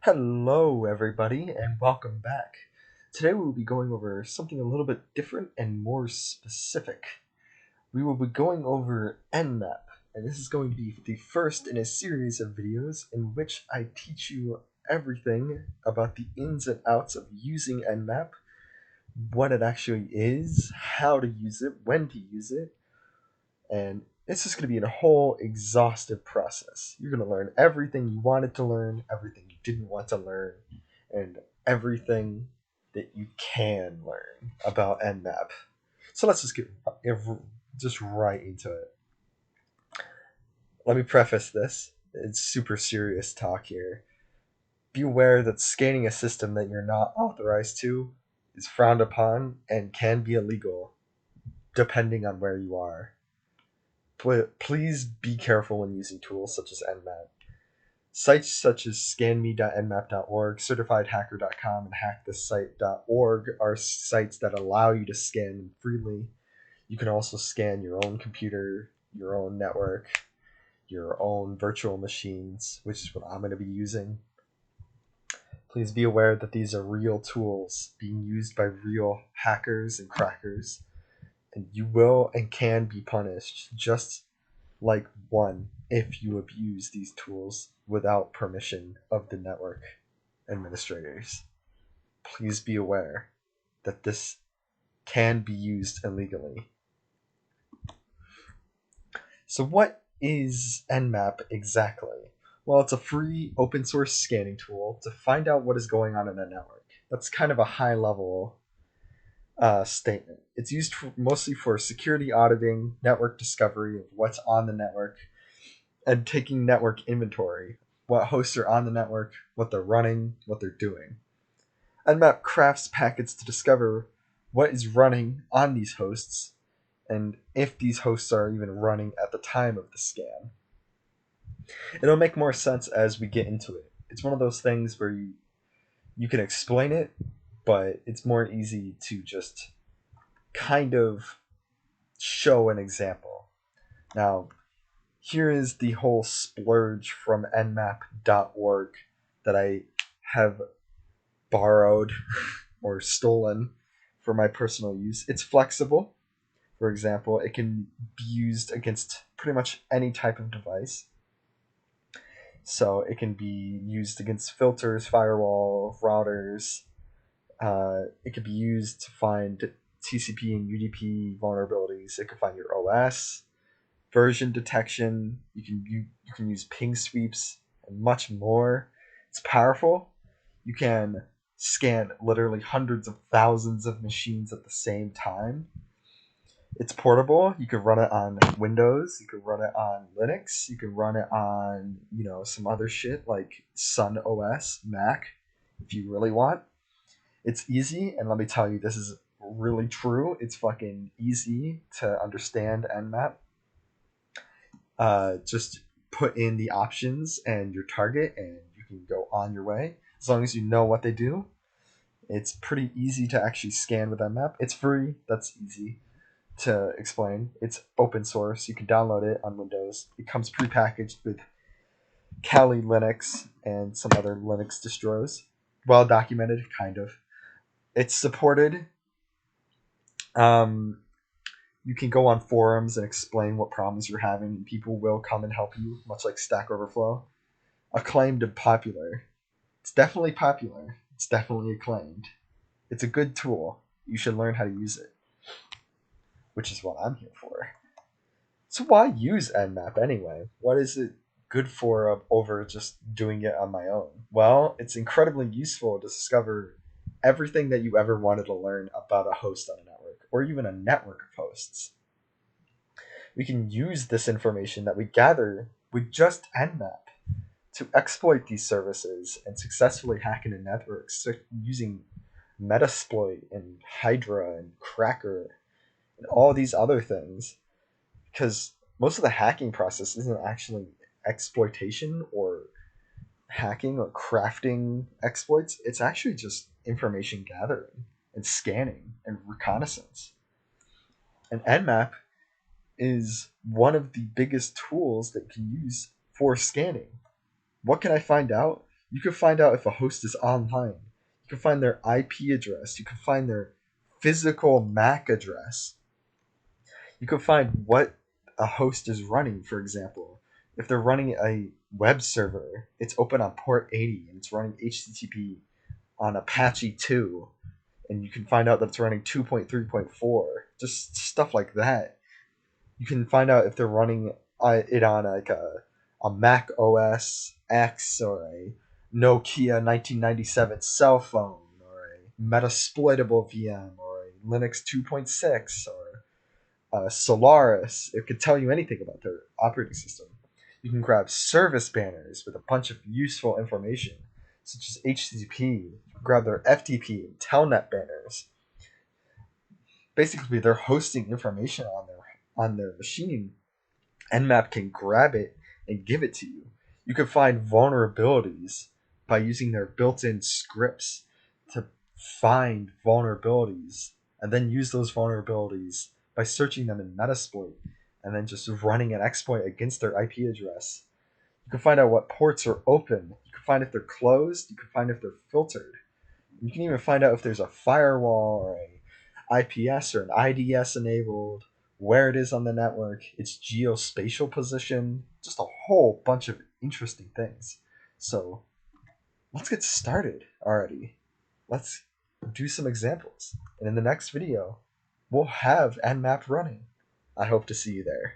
Hello, everybody, and welcome back. Today we will be going over something a little bit different and more specific. We will be going over Nmap, and this is going to be the first in a series of videos in which I teach you everything about the ins and outs of using Nmap, what it actually is, how to use it, when to use it, and it's just going to be a whole exhaustive process. You're going to learn everything you wanted to learn, everything you didn't want to learn, and everything that you can learn about Nmap. So let's just get just right into it. Let me preface this. It's super serious talk here. Be aware that scanning a system that you're not authorized to is frowned upon and can be illegal, depending on where you are. Please be careful when using tools such as Nmap. Sites such as scanme.nmap.org, certifiedhacker.com, and hackthisite.org are sites that allow you to scan freely. You can also scan your own computer, your own network, your own virtual machines, which is what I'm going to be using. Please be aware that these are real tools being used by real hackers and crackers, and you will and can be punished just like one if you abuse these tools without permission of the network administrators. Please be aware that this can be used illegally. So what is Nmap exactly? Well, it's a free open source scanning tool to find out what is going on in a network. That's kind of a high level statement. It's used mostly for security auditing, network discovery of what's on the network, and taking network inventory, what hosts are on the network, what they're running, what they're doing. Nmap crafts packets to discover what is running on these hosts and if these hosts are even running at the time of the scan. It'll make more sense as we get into it. It's one of those things where you can explain it, but it's more easy to just kind of show an example. Now, here is the whole splurge from nmap.org that I have borrowed or stolen for my personal use. It's flexible. For example, it can be used against pretty much any type of device. So it can be used against filters, firewall, routers. It could be used to find TCP and UDP vulnerabilities. It could find your OS, version detection. You can use ping sweeps and much more. It's powerful. You can scan literally hundreds of thousands of machines at the same time. It's portable. You could run it on Windows. You could run it on Linux. You could run it on some other shit like Sun OS, Mac, if you really want. It's easy, and let me tell you, this is really true. It's fucking easy to understand Nmap. Just put in the options and your target, and you can go on your way. As long as you know what they do, it's pretty easy to actually scan with Nmap. It's free. That's easy to explain. It's open source. You can download it on Windows. It comes prepackaged with Kali Linux and some other Linux distros. Well documented, kind of. It's supported. You can go on forums and explain what problems you're having, and people will come and help you, much like Stack Overflow. Acclaimed and popular. It's definitely popular. It's definitely acclaimed. It's a good tool. You should learn how to use it, which is what I'm here for. So why use Nmap anyway? What is it good for over just doing it on my own? Well, it's incredibly useful to discover everything that you ever wanted to learn about a host on a network, or even a network of hosts. We can use this information that we gather with just Nmap to exploit these services and successfully hack into networks using Metasploit and Hydra and Cracker and all these other things. Because most of the hacking process isn't actually exploitation or hacking or crafting exploits. It's actually just information gathering and scanning and reconnaissance. And Nmap is one of the biggest tools that you can use for scanning. What can I find out You can find out if a host is online. You can find their IP address. You can find their physical MAC address. You can find what a host is running, for example. If they're running a web server, it's open on port 80 and it's running HTTP on Apache 2, and you can find out that it's running 2.3.4, just stuff like that. You can find out if they're running it on like a Mac OS X or a Nokia 1997 cell phone or a Metasploitable VM or a Linux 2.6 or Solaris. It could tell you anything about their operating system. You can grab service banners with a bunch of useful information, such as HTTP. You can grab their FTP and Telnet banners. Basically, they're hosting information on their machine. Nmap can grab it and give it to you. You can find vulnerabilities by using their built-in scripts to find vulnerabilities and then use those vulnerabilities by searching them in Metasploit and then just running an exploit against their IP address. You can find out what ports are open. You can find if they're closed. You can find if they're filtered. You can even find out if there's a firewall or a IPS or an IDS enabled, where it is on the network, its geospatial position, just a whole bunch of interesting things. So let's get started already. Let's do some examples. And in the next video, we'll have Nmap running. I hope to see you there.